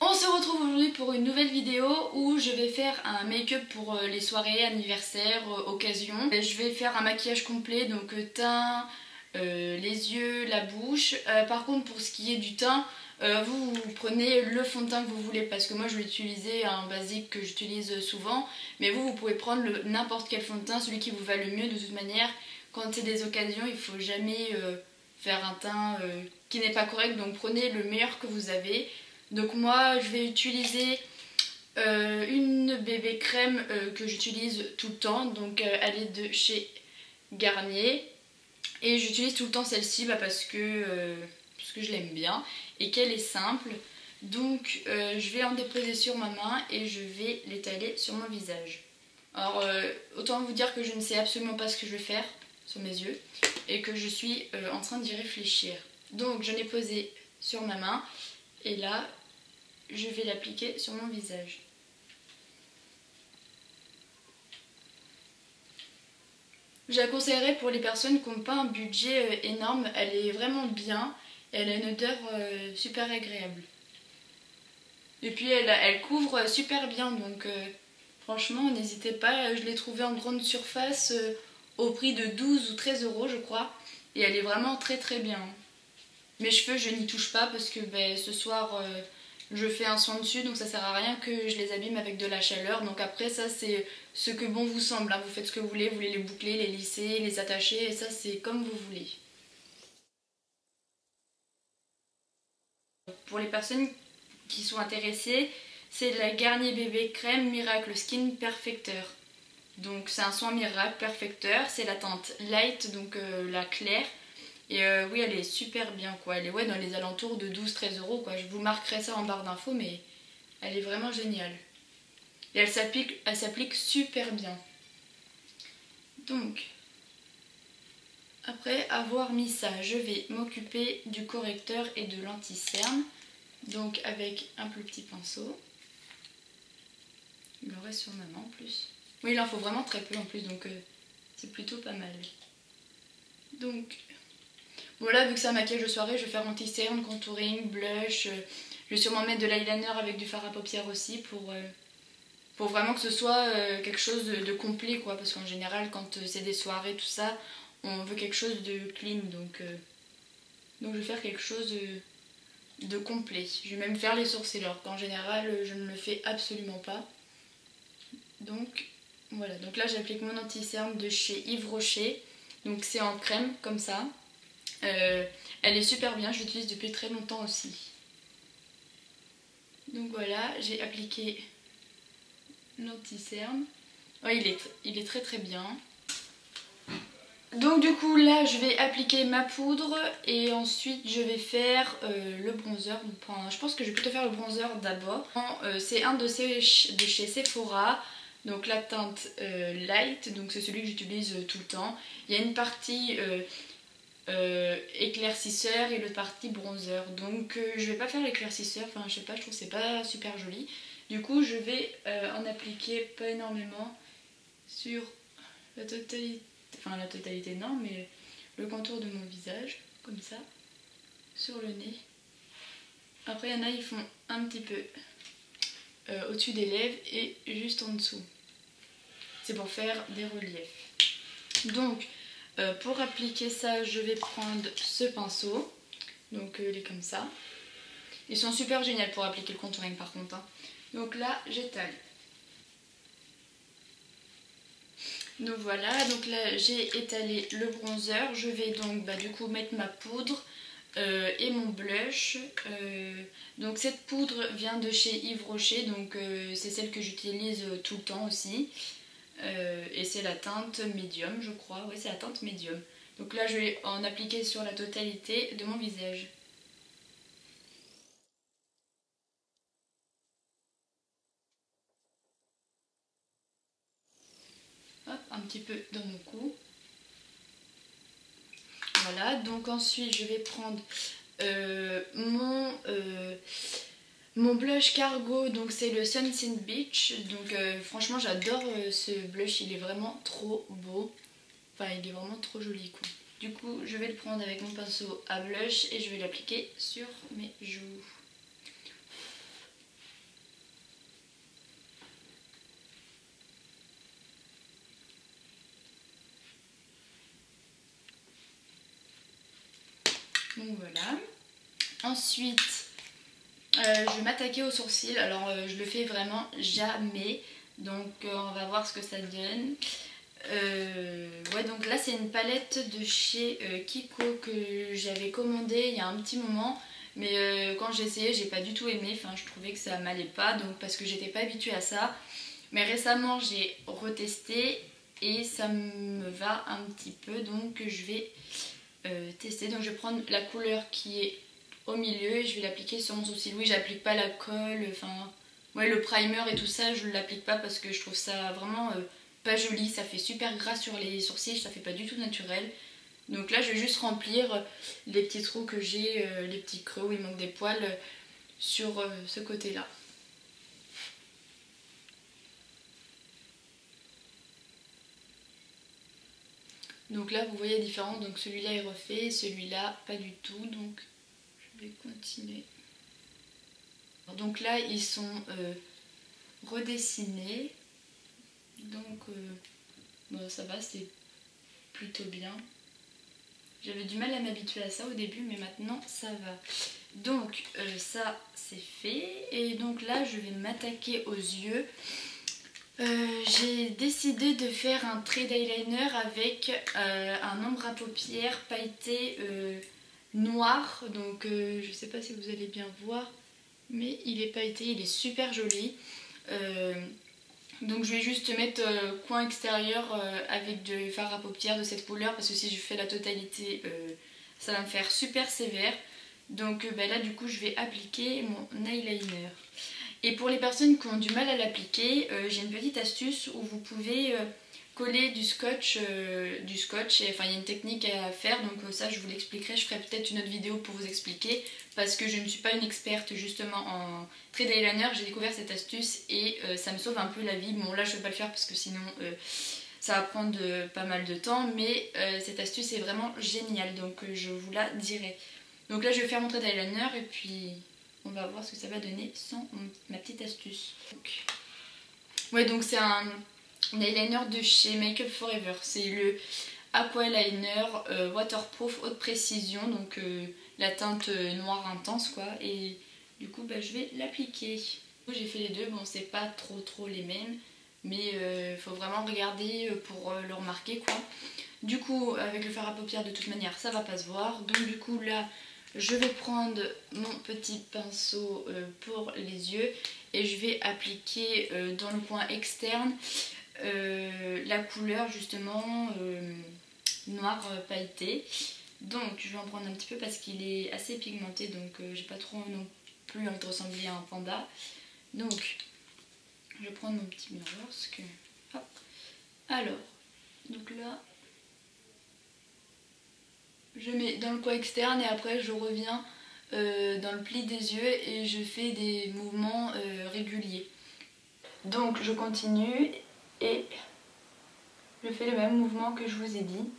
On se retrouve aujourd'hui pour une nouvelle vidéo où je vais faire un make-up pour les soirées, anniversaires, occasions. Je vais faire un maquillage complet, donc teint, les yeux, la bouche. Par contre pour ce qui est du teint, vous prenez le fond de teint que vous voulez parce que moi je vais utiliser un basique que j'utilise souvent. Mais vous pouvez prendre n'importe quel fond de teint, celui qui vous va le mieux de toute manière. Quand c'est des occasions, il faut jamais faire un teint qui n'est pas correct, donc prenez le meilleur que vous avez. Donc moi je vais utiliser une bébé crème que j'utilise tout le temps, donc elle est de chez Garnier et j'utilise tout le temps celle-ci parce que je l'aime bien et qu'elle est simple. Donc je vais en déposer sur ma main et je vais l'étaler sur mon visage. Alors autant vous dire que je ne sais absolument pas ce que je vais faire sur mes yeux et que je suis en train d'y réfléchir. Donc j'en ai posé sur ma main et là je vais l'appliquer sur mon visage. Je la conseillerais pour les personnes qui n'ont pas un budget énorme, elle est vraiment bien, elle a une odeur super agréable. Et puis elle couvre super bien, donc franchement n'hésitez pas, je l'ai trouvée en grande surface au prix de 12 ou 13 € je crois, et elle est vraiment très très bien. Mes cheveux je n'y touche pas parce que ce soir je fais un soin dessus, donc ça sert à rien que je les abîme avec de la chaleur. Donc après ça c'est ce que bon vous semble, hein. Vous faites ce que vous voulez les boucler, les lisser, les attacher, et ça c'est comme vous voulez. Pour les personnes qui sont intéressées, c'est de la Garnier Bébé Crème Miracle Skin Perfecteur. Donc c'est un soin miracle perfecteur, c'est la teinte light, donc la claire. Et oui, elle est super bien quoi, elle est dans les alentours de 12-13 € quoi. Je vous marquerai ça en barre d'infos, mais elle est vraiment géniale. Et elle s'applique super bien. Donc, après avoir mis ça, je vais m'occuper du correcteur et de l'anti-cerne. Donc avec un plus petit pinceau. Il en reste sur ma main en plus. Oui, il en faut vraiment très peu en plus, donc c'est plutôt pas mal. Donc... voilà, vu que c'est un maquillage de soirée, je vais faire anti-cerne, contouring, blush. Je vais sûrement mettre de l'eyeliner avec du fard à paupières aussi pour vraiment que ce soit quelque chose de complet quoi. Parce qu'en général, quand c'est des soirées, tout ça, on veut quelque chose de clean. Donc je vais faire quelque chose de complet. Je vais même faire les sourcils alors qu'en général, je ne le fais absolument pas. Donc voilà, donc là j'applique mon anti-cerne de chez Yves Rocher. Donc c'est en crème comme ça. Elle est super bien, je l'utilise depuis très longtemps aussi. Donc voilà, j'ai appliqué l'anti-cerne. Oh, il est très très bien. Donc du coup là je vais appliquer ma poudre et ensuite je vais faire le bronzer. Je pense que je vais plutôt faire le bronzer d'abord. C'est un de chez Sephora. Donc la teinte light, donc c'est celui que j'utilise tout le temps. Il y a une partie... éclaircisseur et l'autre partie bronzer, donc je vais pas faire l'éclaircisseur, enfin je sais pas, je trouve que c'est pas super joli, du coup je vais en appliquer pas énormément sur la totalité, enfin la totalité non, mais le contour de mon visage, comme ça, sur le nez. Après il y en a, ils font un petit peu au-dessus des lèvres et juste en dessous, c'est pour faire des reliefs. Donc pour appliquer ça, je vais prendre ce pinceau. Donc il est comme ça. Ils sont super géniaux pour appliquer le contouring par contre, hein. Donc là, j'étale. Donc voilà, donc là j'ai étalé le bronzer. Je vais donc du coup mettre ma poudre et mon blush. Donc cette poudre vient de chez Yves Rocher, donc c'est celle que j'utilise tout le temps aussi. Et c'est la teinte médium je crois, oui c'est la teinte médium. Donc là je vais en appliquer sur la totalité de mon visage. Hop, un petit peu dans mon cou. Voilà, donc ensuite je vais prendre mon blush Cargo, donc c'est le Sunset Beach. Donc franchement j'adore ce blush, il est vraiment trop beau. Enfin il est vraiment trop joli quoi. Du coup je vais le prendre avec mon pinceau à blush et je vais l'appliquer sur mes joues. Donc voilà. Ensuite, je vais m'attaquer aux sourcils. Alors je le fais vraiment jamais. Donc on va voir ce que ça donne. Ouais, donc là c'est une palette de chez Kiko que j'avais commandée il y a un petit moment. Mais quand j'ai essayé, j'ai pas du tout aimé. Enfin, je trouvais que ça m'allait pas. Donc parce que j'étais pas habituée à ça. Mais récemment j'ai retesté et ça me va un petit peu. Donc je vais tester. Donc je vais prendre la couleur qui est au milieu et je vais l'appliquer sur mon sourcil. Oui, j'applique pas la colle, enfin ouais, le primer et tout ça je l'applique pas parce que je trouve ça vraiment pas joli, ça fait super gras sur les sourcils, ça fait pas du tout naturel. Donc là je vais juste remplir les petits trous que j'ai, les petits creux où il manque des poils sur ce côté là. Donc là vous voyez la différence, donc celui-là est refait, celui-là pas du tout, donc je vais continuer. Donc là ils sont redessinés, donc bon, ça va, c'est plutôt bien. J'avais du mal à m'habituer à ça au début, mais maintenant ça va. Donc ça c'est fait, et donc là je vais m'attaquer aux yeux. J'ai décidé de faire un trait d'eyeliner avec un ombre à paupières pailleté noir, donc je sais pas si vous allez bien voir, mais il est pailleté, il est super joli. Donc je vais juste mettre coin extérieur avec du fard à paupières de cette couleur, parce que si je fais la totalité ça va me faire super sévère. Donc là du coup je vais appliquer mon eyeliner. Et pour les personnes qui ont du mal à l'appliquer, j'ai une petite astuce où vous pouvez coller du scotch, et enfin il y a une technique à faire, donc ça je vous l'expliquerai, je ferai peut-être une autre vidéo pour vous expliquer, parce que je ne suis pas une experte justement en trait d'eyeliner, j'ai découvert cette astuce et ça me sauve un peu la vie. Bon là je ne vais pas le faire parce que sinon ça va prendre pas mal de temps, mais cette astuce est vraiment géniale, donc je vous la dirai. Donc là je vais faire mon trait d'eyeliner et puis on va voir ce que ça va donner sans ma petite astuce. Ouais, donc c'est un eyeliner de chez Make Up For Ever. C'est le Aqua Liner Waterproof haute précision, donc la teinte noire intense quoi. Et du coup je vais l'appliquer. J'ai fait les deux, bon c'est pas trop les mêmes, mais il faut vraiment regarder pour le remarquer quoi. Du coup avec le fard à paupières de toute manière ça va pas se voir, donc du coup là je vais prendre mon petit pinceau pour les yeux et je vais appliquer dans le coin externe la couleur justement noir pailleté. Donc je vais en prendre un petit peu parce qu'il est assez pigmenté, donc j'ai pas trop non plus envie de ressembler à un panda. Donc je vais prendre mon petit mirror parce que... Hop. Alors, donc là je mets dans le coin externe et après je reviens dans le pli des yeux et je fais des mouvements réguliers. Donc je continue et je fais le même mouvement que je vous ai dit.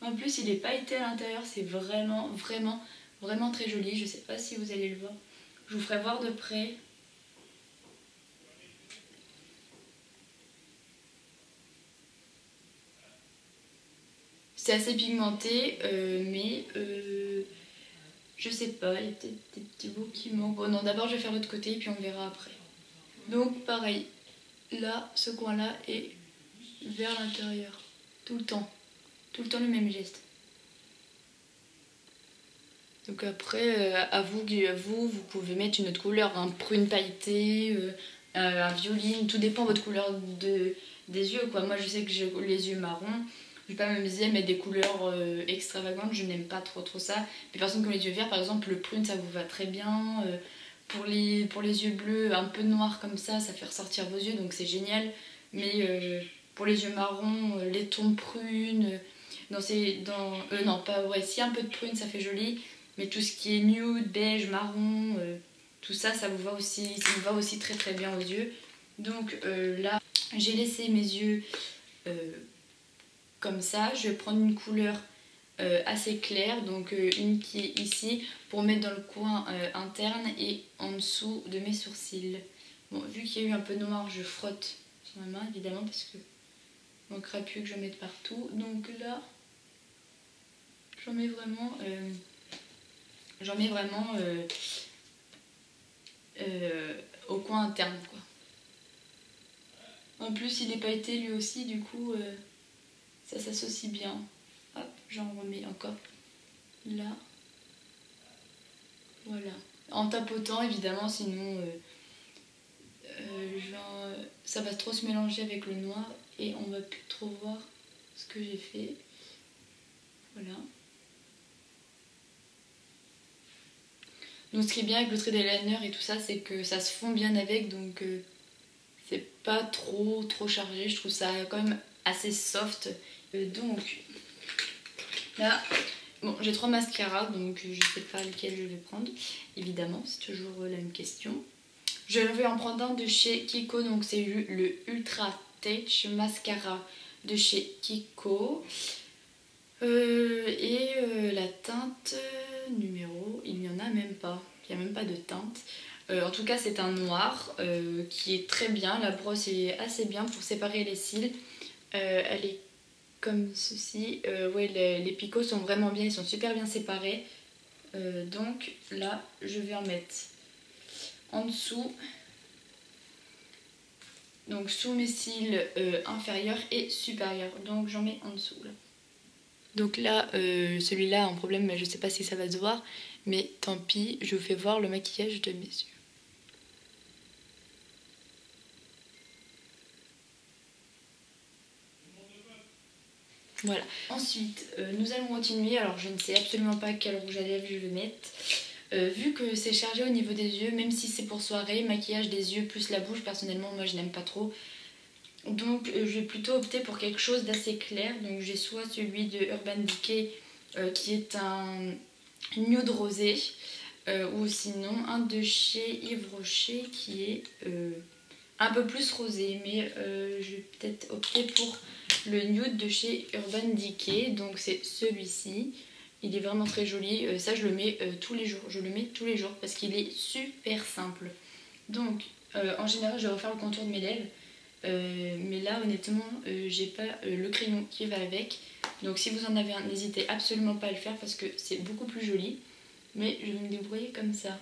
En plus il est pailleté à l'intérieur, c'est vraiment très joli. Je sais pas si vous allez le voir. Je vous ferai voir de près. C'est assez pigmenté, mais je sais pas, il y a peut-être des petits bouts qui manquent. Bon non, d'abord je vais faire l'autre côté et puis on verra après. Donc pareil, là, ce coin-là est vers l'intérieur, tout le temps le même geste. Donc après, à vous, vous pouvez mettre une autre couleur, un prune pailleté, un violine, tout dépend de votre couleur des yeux quoi. Moi je sais que j'ai les yeux marrons. Je vais pas m'amuser à mettre des couleurs extravagantes, je n'aime pas trop ça. Les personnes qui ont les yeux verts par exemple, le prune ça vous va très bien. Pour les yeux bleus, un peu noir comme ça fait ressortir vos yeux donc c'est génial. Mais pour les yeux marrons, les tons prunes, non pas, ouais si un peu de prune ça fait joli. Mais tout ce qui est nude, beige, marron, tout ça, ça vous va aussi très bien aux yeux. Donc là, j'ai laissé mes yeux comme ça. Je vais prendre une couleur assez claire, donc une qui est ici, pour mettre dans le coin interne et en dessous de mes sourcils. Bon, vu qu'il y a eu un peu de noir, je frotte sur ma main évidemment parce que il ne manquerait plus que j'en mette partout. Donc là, j'en mets vraiment, au coin interne quoi. En plus il n'est pas été lui aussi, du coup ça s'associe bien. Hop, j'en remets encore là. Voilà. En tapotant évidemment, sinon ça va trop se mélanger avec le noir et on va plus trop voir ce que j'ai fait. Voilà. Donc ce qui est bien avec le trait d'eyeliner et tout ça, c'est que ça se fond bien avec, donc c'est pas trop chargé. Je trouve ça quand même assez soft. Donc là, bon, j'ai 3 mascaras, donc je sais pas lequel je vais prendre. Évidemment, c'est toujours la même question. Je vais en prendre un de chez Kiko, donc c'est le Ultra Touch Mascara de chez Kiko. La teinte numéro, il n'y en a même pas. Il n'y a même pas de teinte. En tout cas, c'est un noir qui est très bien. La brosse est assez bien pour séparer les cils. Elle est comme ceci. Ouais, les picots sont vraiment bien, ils sont super bien séparés. Donc là, je vais en mettre en dessous. Donc sous mes cils inférieurs et supérieurs. Donc j'en mets en dessous là. Donc là, celui-là a un problème, mais je sais pas si ça va se voir. Mais tant pis, je vous fais voir le maquillage de mes yeux. Voilà. Ensuite, nous allons continuer. Alors je ne sais absolument pas quel rouge à lèvres je vais mettre. Vu que c'est chargé au niveau des yeux, même si c'est pour soirée, maquillage des yeux plus la bouche, personnellement moi je n'aime pas trop. Donc je vais plutôt opter pour quelque chose d'assez clair. Donc j'ai soit celui de Urban Decay qui est un nude rosé, ou sinon un de chez Yves Rocher qui est un peu plus rosé. Mais je vais peut-être opter pour le nude de chez Urban Decay. Donc c'est celui-ci. Il est vraiment très joli. Ça je le mets tous les jours. Je le mets tous les jours parce qu'il est super simple. Donc en général je vais refaire le contour de mes lèvres. Mais là honnêtement j'ai pas le crayon qui va avec, donc si vous en avez un, n'hésitez absolument pas à le faire parce que c'est beaucoup plus joli. Mais je vais me débrouiller comme ça.